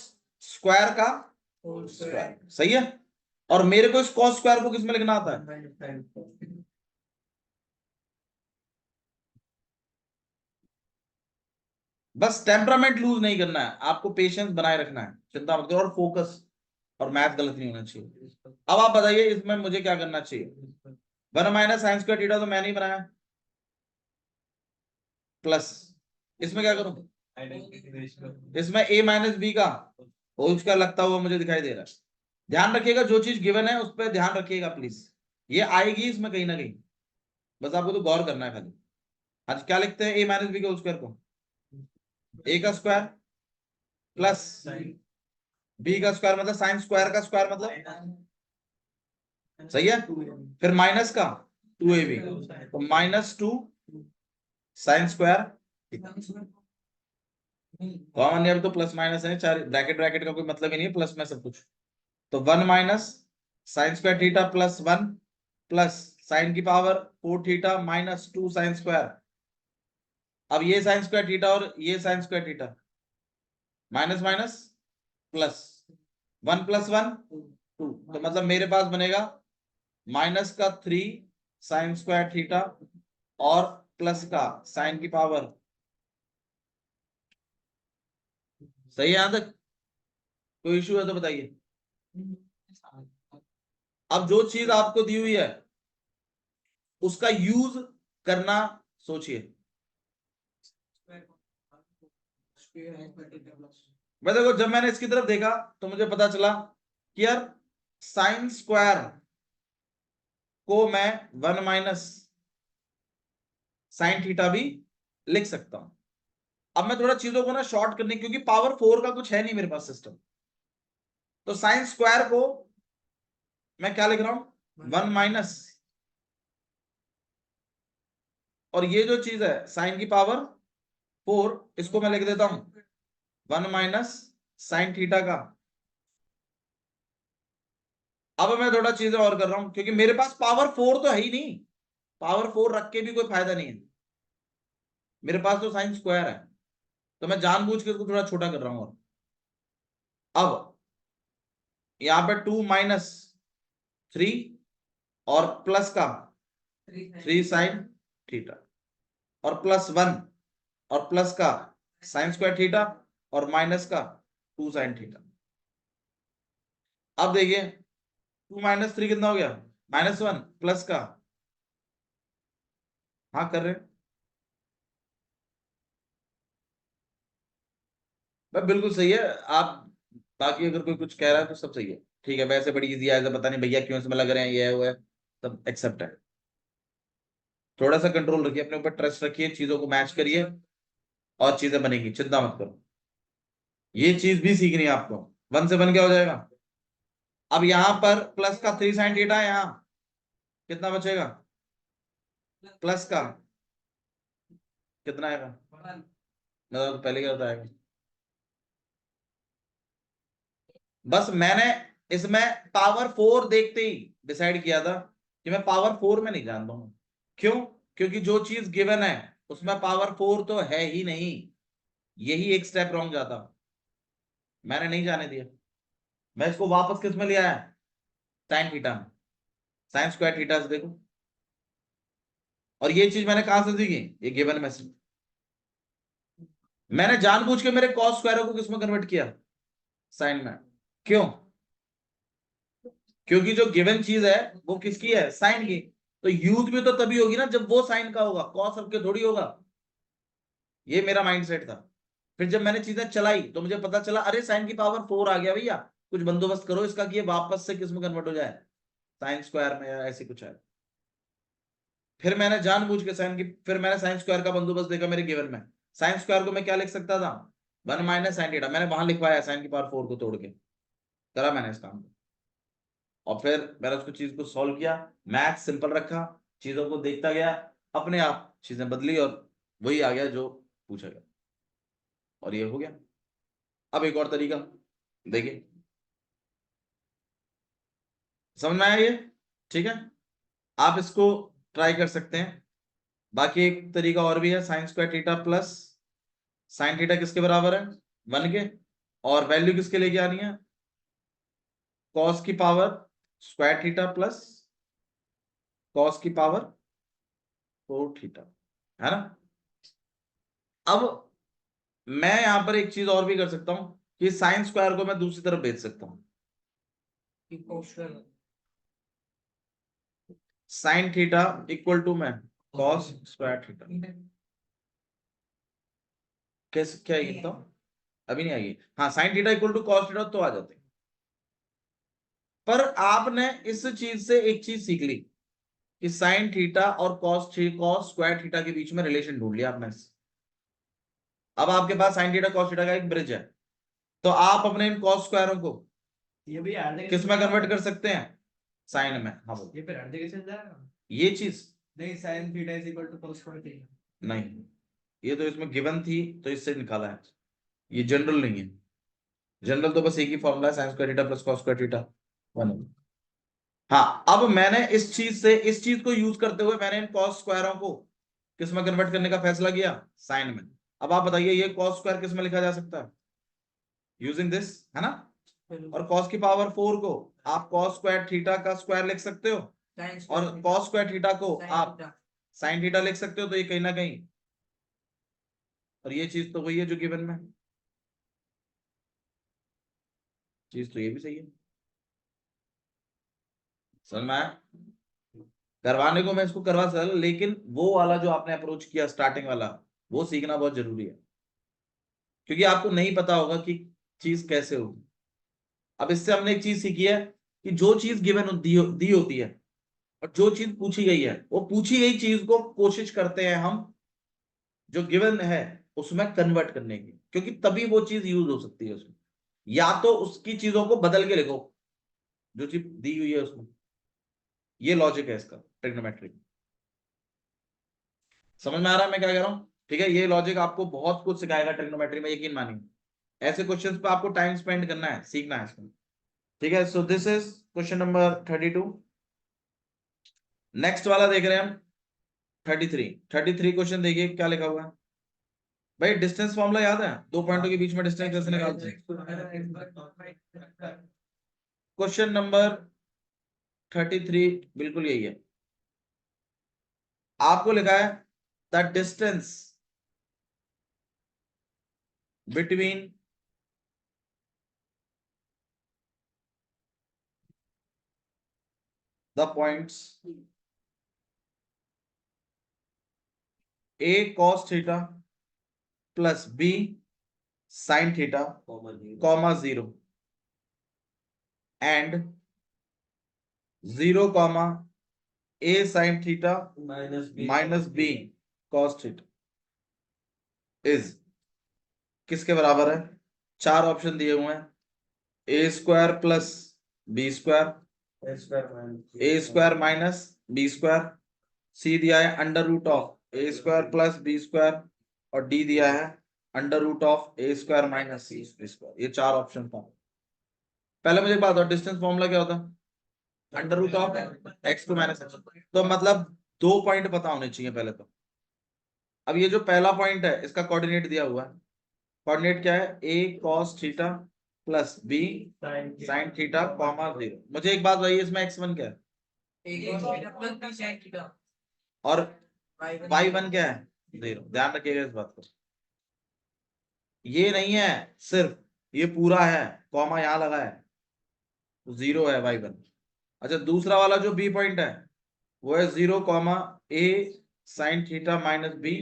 स्क्वायर का स्क्वायर, सही है। और मेरे को इस कॉस स्क्वायर को किसमें लिखना आता है? बस टेम्परामेंट लूज नहीं करना है आपको, पेशेंस बनाए रखना है, चिंता मत करो, और फोकस, और मैथ गलत नहीं होना चाहिए। अब आप बताइए इसमें मुझे क्या करना चाहिए? 1 माइनस साइन स्क्वायर थीटा तो मैं नहीं बनाया, प्लस, इसमें क्या करूं, इसमें a माइनस बी का होल स्क्वायर लगता हुआ मुझे दिखाई दे रहा है। ध्यान रखिएगा जो चीज गिवन है उस पर ध्यान रखिएगा प्लीज, ये आएगी इसमें कहीं ना कहीं, बस आपको तो गौर करना है खाली। आज क्या लिखते हैं, a माइनस बी का होल स्क्वायर को, a का स्क्वायर प्लस b का स्क्वायर मतलब साइन स्क्वायर का स्क्वायर मतलब, सही है, फिर माइनस का 2ab, तो -2 साइन स्क्वायर, कॉमन है तो प्लस माइनस है, चार ब्रैकेट ब्रैकेट का कोई मतलब ही नहीं है, प्लस में सब कुछ, तो 1 minus sine square theta plus 1 plus sine की power 4 theta minus 2 sine square. अब ये साइन स्क्वायर थीटा और ये sine square theta, minus minus plus, 1 plus 1 2, तो मतलब मेरे पास बनेगा माइनस का 3 साइन स्क्वायर थीटा और प्लस का साइन की पावर। सही है यहां तक, कोई इश्यू है तो बताइए। अब जो चीज आपको दी हुई है उसका यूज करना सोचिए। मैं देखो जब मैंने इसकी तरफ देखा तो मुझे पता चला कि यार साइन स्क्वायर को मैं 1 माइनस साइन थीटा भी लिख सकता हूं। अब मैं थोड़ा चीजों को ना शॉर्ट करने, क्योंकि पावर 4 का कुछ है नहीं मेरे पास सिस्टम, तो साइन स्क्वायर को मैं क्या लिख रहा हूं, 1 माइनस, और ये जो चीज है साइन की पावर 4, इसको मैं लिख देता हूं 1 माइनस साइन थीटा का। अब मैं थोड़ा चीजें और कर रहा हूं, क्योंकि मेरे पास पावर 4 तो है ही नहीं, पावर 4 रख के भी कोई फायदा नहीं है, मेरे पास तो साइन स्क्वायर है, तो मैं जानबूझ के इसको थोड़ा छोटा कर रहा हूं। और अब यहां पे 2 माइनस 3 और प्लस का 3 साइन थीटा और प्लस 1 और प्लस का साइन स्क्वायर थीटा और माइनस का 2 साइन थीटा। अब देखिए 2 माइनस 3 कितना हो गया, -1 प्लस का, हाँ कर रहे हैं भाई, बिल्कुल सही है आप। बाकी अगर कोई कुछ कह रहा है तो सब सही है, ठीक है, वैसे बड़ी इजी है, पता नहीं भैया क्यों इसमें लग रहे हैं, ये है वो है, सब एक्सेप्ट है। थोड़ा सा कंट्रोल रखिए अपने ऊपर, ट्रस्ट रखिए, चीजों को मैच करिए और चीजें बनेगी, चिंता मत करो। ये चीज भी सीखनी है आपको, 1 से 1 क्या हो जाएगा। अब यहां पर प्लस का 3 साइन थीटा है, यहाँ कितना बचेगा, प्लस का कितना आएगा, मतलब तो पहले क्या बताएगा। बस मैंने इसमें पावर 4 देखते ही डिसाइड किया था कि मैं पावर 4 में नहीं जानता हूं। क्यों, क्योंकि जो चीज गिवन है उसमें पावर 4 तो है ही नहीं, यही एक स्टेप रॉन्ग जाता, मैंने नहीं जाने दिया। मैं इसको वापस किस में ले आया, साइन थीटा में, साइन स्क्वायर थीटा से देखो। और ये चीज मैंने कहां से सीखी, ये गिवन में से। मैंने जानबूझ के मेरे कॉस स्क्वायर को किस में कन्वर्ट किया, साइन में। क्यों, क्योंकि जो गिवन चीज है वो किसकी है, साइन की, तो यूज भी तो तभी होगी ना जब वो साइन का होगा, कॉस सबके थोड़ी होगा। ये मेरा माइंडसेट था। फिर जब मैंने चीजें चलाई तो मुझे पता चला अरे साइन की पावर 4 आ गया भैया, कुछ बंदोबस्त करो इसका कि ये वापस से किस में कन्वर्ट हो जाए, साइन स्क्वायर में या ऐसे कुछ है। फिर मैंने जानबूझ के साइन की, फिर मैंने साइन स्क्वायर का बंदोबस्त देखा मेरे गिवन में। साइन स्क्वायर को मैं क्या लिख सकता था, 1 माइनस साइन थीटा, मैंने वहां लिखवाया साइन की पावर 4 को तोड़ के, करा मैंने इस काम को। और फिर मैंने उसको चीज को सॉल्व किया, मैथ सिंपल रखा, चीजों को देखता गया, अपने आप चीजें बदली और वही आ गया जो पूछा गया, और ये हो गया। अब एक और तरीका देखिए, समझ में आया ये, ठीक है, आप इसको ट्राई कर सकते हैं। बाकी एक तरीका और भी है, sign square theta plus sine theta किसके बराबर है, 1 के, और वैल्यू किसके लेके आनी है, कॉस की power square theta plus cos की पावर 4 थीटा, है ना। अब मैं यहां पर एक चीज और भी कर सकता हूं कि साइन स्क्वायर को मैं दूसरी तरफ भेज सकता हूं, साइन थीटा इक्वल टू मैं कॉस स्क्वायर थीटा, कैसे क्या आएगी बताओ? अभी नहीं आएगी। हाँ, sine theta equal to cos theta तो आ जाते हैं। पर आपने इस चीज से एक चीज सीख ली कि साइन थीटा और कॉस स्क्वायर थीटा के बीच में रिलेशन ढूंढ लिया आपने। अब आपके पास साइन थीटा कॉस थीटा का एक ब्रिज है, तो आप अपने इन कॉस स्क्वायरों को ये भी किस में कन्वर्ट कर सकते हैं? साइन में। हाँ बोलो। ये फिर हर जगह चल जाएगा। ये चीज नहीं, sin theta is equal to cos square theta. नहीं, ये तो इसमें गिवन थी तो इससे निकाला है, ये जनरल नहीं है। जनरल तो बस एक ही फॉर्मूला है, sign square theta plus cos square theta 1। हाँ, अब मैंने इस चीज को यूज करते हुए मैंने इन कॉस स्क्वायरों को किस में कन्वर्ट करने का फैसला किया? साइन में। अब आप बताइए ये कॉस स्क्वायर किस में लिखा जा सकता है? यूजिंग दिस, है ना। और cos की पावर 4 को आप cos स्क्वायर थीटा का स्क्वायर लिख सकते हो, और cos स्क्वायर थीटा को आप sin थीटा लिख सकते हो, तो ये कहीं ना कहीं, और ये चीज तो वही है जो गिवन में है। चीज तो ये भी सही है। समझ में आया? करवाने को मैं इसको करवा सकता, लेकिन वो वाला जो आपने अप्रोच किया स्टार्टिंग वाला, वो सीखना बहुत जरूरी है, क्योंकि आपको नहीं पता होगा कि चीज कैसे होगी। अब इससे हमने एक चीज सीखी है कि जो चीज गिवन दी होती है और जो चीज पूछी गई है, वो पूछी गई चीज को कोशिश करते हैं हम जो गिवन है उसमें कन्वर्ट करने की, क्योंकि तभी वो चीज यूज हो सकती है उसमें। या तो उसकी चीजों को बदल के लिखो जो चीज दी हुई है उसमें। ये लॉजिक है इसका ट्रिग्नोमेट्री। समझ में आ रहा है मैं क्या कह रहा हूं? ठीक है, ये लॉजिक आपको बहुत कुछ सिखाएगा ट्रिग्नोमेट्री में, यकीन मानिए। ऐसे क्वेश्चंस पे आपको टाइम स्पेंड करना है, सीखना है इसमें। ठीक है, so this is question number 32। Next वाला देख रहे हैं हम 33 क्वेश्चन। देखिए क्या लिखा हुआ है भाई। डिस्टेंस फॉर्मूला याद है? दो पॉइंटों के बीच में डिस्टेंस कैसे निकालते हैं? क्वेश्चन नंबर 33 बिल्कुल यही है। आपको लिखा है the distance between the points a cos theta plus b sin theta comma 0 and 0 comma a sin theta minus b cos theta is किसके बराबर है? चार ऑप्शन दिए हुए हैं। A square plus B square, A square minus B square, C दिया है under root of A square plus B square, और डी दिया है under root of A square minus C square. ये चार ऑप्शन था। पहले मुझे एक बात बताओ, डिस्टेंस फॉर्मूला क्या होता? Under root of x two minus x. तो मतलब दो पॉइंट पता होने चाहिए पहले तो। अब ये जो पहला पॉइंट है इसका कोऑर्डिनेट दिया हुआ है। कोऑर्डिनेट क्या है? A cos theta plus B sine theta comma 0। मुझे एक बात बताइए, इसमें x1 क्या है और y1 क्या है? 0। ध्यान रखिएगा इस बात को। ये नहीं है सिर्फ, ये पूरा है, कॉमा यहां लगा है, 0 है y1। अच्छा, दूसरा वाला जो b पॉइंट है वो है 0 comma a sign theta minus b।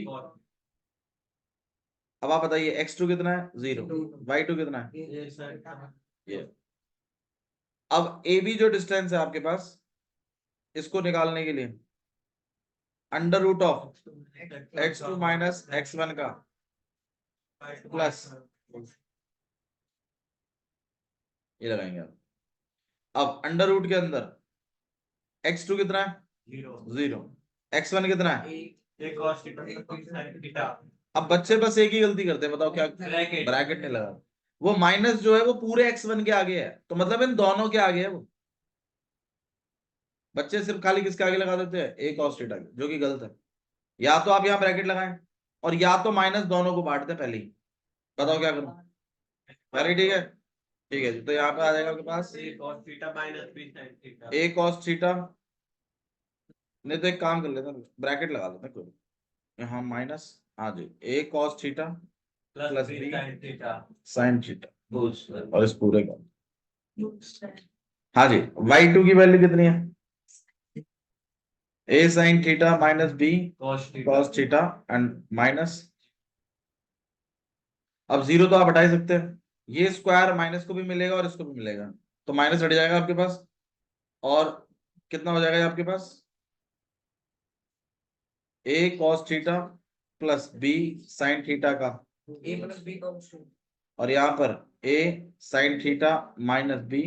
अब आप बताइए x2 कितना है? 0। y2 कितना है? ये। अब ए बी जो डिस्टेंस है आपके पास, इसको निकालने के लिए under root of x2 minus x1 का प्लस ये लगाएंगे आप। अब अंडर रूट के अंदर x2 कितना है? 0। x1 कितना है? अब बच्चे बस एक ही गलती करते हैं, बताओ क्या? ब्रैकेट नहीं लगा। वो माइनस जो है वो पूरे x1 के आगे है, तो मतलब इन दोनों के आगे है वो। बच्चे सिर्फ खाली किसके आगे लगा देते हैं? ए कॉस थीटा के, जो कि गलत है। या तो आप यहाँ ब्रैकेट लगाएं, और या तो माइनस दोनों को बांट दें पहले ही। बताओ क्या करूं? पहले ठीक है। ठीक है जी, तो यहाँ पे आ जाएगा आपके पास ए कॉस थीटा। नहीं तो एक काम कर लेते हैं, ब्रैकेट लगा देते हैं कोई, यहाँ माइनस। हाँ जी, A cos theta plus B sine theta, और इस पूरे का। हाँ जी, y2 की वैल्यू कितनी है? A sine theta minus B cos theta and minus अब जीरो तो आप हटा ही सकते हैं, ये स्क्वायर माइनस को भी मिलेगा और इसको भी मिलेगा, तो माइनस हट जाएगा आपके पास, और कितना हो जाएगा आपके पास, A cos theta plus B sine theta का, ए प्लस बी का उसको और यहां पर A sine theta minus B.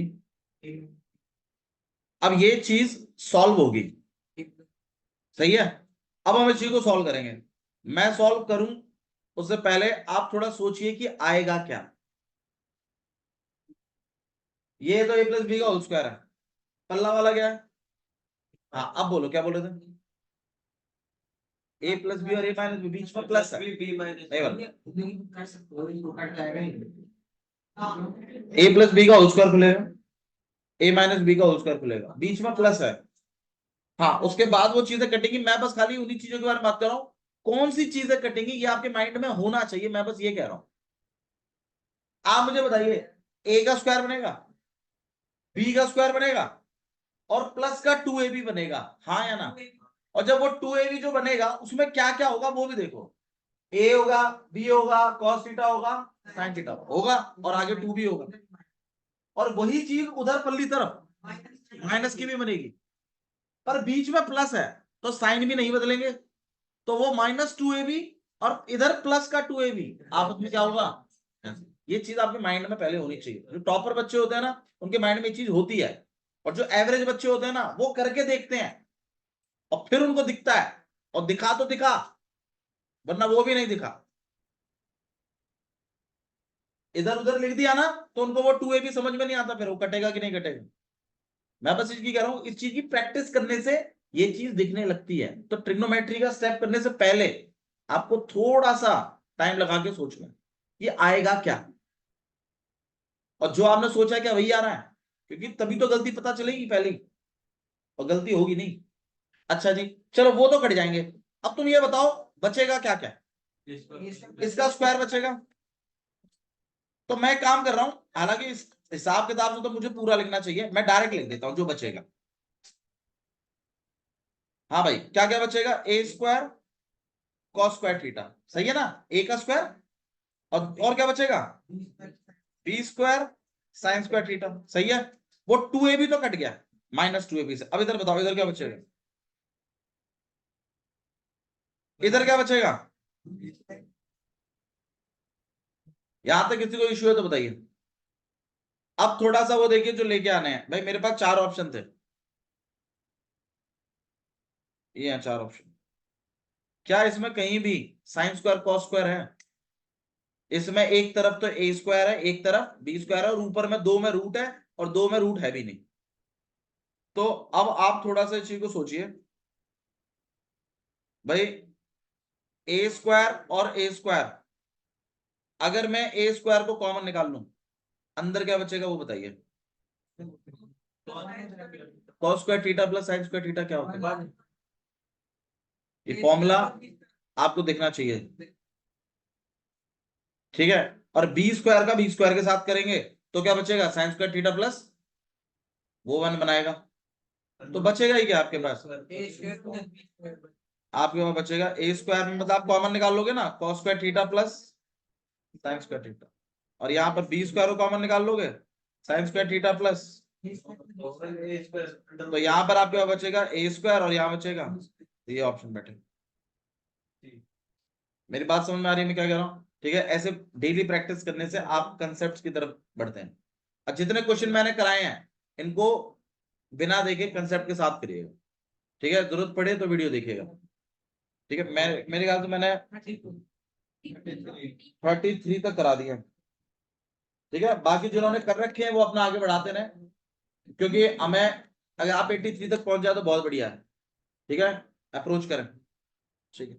अब ये चीज सॉल्व होगी, सही है। अब हम इस चीज को सॉल्व करेंगे, मैं सॉल्व करूं उससे पहले आप थोड़ा सोचिए कि आएगा क्या। ये तो ए प्लस बी का होल स्क्वायर है, पल्ला वाला क्या है, हाँ अब बोलो क्या बोल रहे थे, ए प्लस बी और ए माइनस बी बीच में प्लस है, बी माइनस नहीं वाला ए प्लस बी का होल स्क्वायर खुलेगा, ए माइनस बी का होल स्क्वायर खुलेगा, बीच में प्लस है। हाँ उसके बाद वो चीजें कटेंगी, मैं बस खाली उन्हीं चीजों के बारे में बात कर रहा हूं, कौन सी चीजें कटेंगी ये आपके माइंड में होना चाहिए, मैं बस ये कह रहा हूं। आप मुझे बताइए, ए का स्क्वायर बनेगा, बी का स्क्वायर बनेगा, और प्लस का 2ab बनेगा, हाँ या ना। और जब वो 2ab जो बनेगा उसमें क्या क्या होगा वो भी देखो, ए होगा, बी होगा, कॉस थीटा होगा, साइन थीटा होगा, और आगे 2b होगा, और वही चीज उधर पल्ली तरफ माइनस की भी बनेगी, पर बीच में प्लस है तो साइन भी नहीं बदलेंगे, तो वो -2ab और इधर प्लस का 2ab, आपस में क्या होगा, ये चीज आपके माइंड में पहले होनी चाहिए। जो टॉपर बच्चे होते हैं ना उनके माइंड में ये चीज होती है, और जो एवरेज बच्चे होते हैं ना वो करके देखते हैं और फिर उनको दिखता है, और दिखा तो दिखा, वरना वो भी नहीं दिखा, इधर उधर लिख दिया ना तो उनको वो 2ab समझ में नहीं आता, फिर वो कटेगा कि नहीं कटेगा। मैं बस इसकी कह रहा हूं, इस चीज की प्रैक्टिस करने से ये चीज दिखने लगती है, तो ट्रिग्नोमेट्री का स्टेप करने से पहले आपको थोड़ा सा टाइम लगा के सोचना ये आएगा क्या, और जो आपने सोचा क्या वही आ रहा है, क्योंकि तभी तो गलती पता चलेगी पहले ही, और गलती होगी नहीं। अच्छा जी, चलो वो तो कट जाएंगे, अब तुम ये बताओ बचेगा क्या क्या, इसका स्क्वायर बचेगा, तो मैं काम कर रहा हूं, हालांकि इस हिसाब किताब से तो मुझे पूरा लिखना चाहिए, मैं डायरेक्ट लिख देता हूं जो बचेगा। हाँ भाई क्या क्या बचेगा, A square cos square theta, सही है ना, ए का स्क्वायर, और क्या बचेगा, B square sine square theta, सही है। वो 2ab तो कट गया -2ab से, अब इधर बताओ इधर क्या बचेगा, इधर क्या बचेगा, यहां तक किसी को इश्यू है तो बताइए। अब थोड़ा सा वो देखिए जो लेके आने हैं भाई, मेरे पास 4 ऑप्शन थे, ये हैं 4 ऑप्शन, क्या इसमें कहीं भी साइन स्क्वायर कॉस स्क्वायर है, इसमें एक तरफ तो ए स्क्वायर है, एक तरफ बी स्क्वायर है, और ऊपर में 2 में रूट है, और 2 में रूट है भी नहीं। तो अब आप थोड़ा सा इस चीज को सोचिए भाई, ए स्क्वायर और ए स्क्वायर, अगर मैं ए स्क्वायर को कॉमन निकाल लूं अंदर क्या बचेगा वो बताइए, cos square theta plus sign square theta क्या होता है, ये फॉर्मूला आपको दिखना चाहिए, ठीक है। और बी स्क्वायर का बी स्क्वायर के साथ करेंगे तो क्या बचेगा, साइन स्क्वायर थीटा प्लस वो 1 बनाएगा, तो बचेगा ही क्या आपके पास, आपके पास बचेगा ए स्क्वायर में, मतलब आप कॉमन निकाल लोगे ना, cos square theta plus sign square theta, और यहाँ पर बी स्क्वायर को कॉमन निकाल लोगे, साइन स्क्वायर थीटा प्लस, तो यहाँ पर आपके पास बचेगा ए स्क्वायर, और यहाँ बचेगा, तो ये ऑप्शन बैठे। मेरी बात समझ में आ रही है मैं क्या कह रहा हूँ, ठीक है। ऐसे डेली प्रैक्टिस करने से आप कंसेप्ट की तरफ बढ़ते हैं, और जितने क्वेश्चन मैंने कराए हैं इनको बिना देखे कंसेप्ट के साथ करिएगा, ठीक है, जरूरत पड़े तो वीडियो देखिएगा, ठीक है। मैं मेरे ख्याल से मैंने 33 तक करा दिया, ठीक है। बाकी जिन्होंने कर रखे हैं वो अपना आगे बढ़ाते रहे, क्योंकि हमें, अगर आप 83 तक पहुंच जाए तो बहुत बढ़िया है, ठीक है, अप्रोच करें, ठीक है।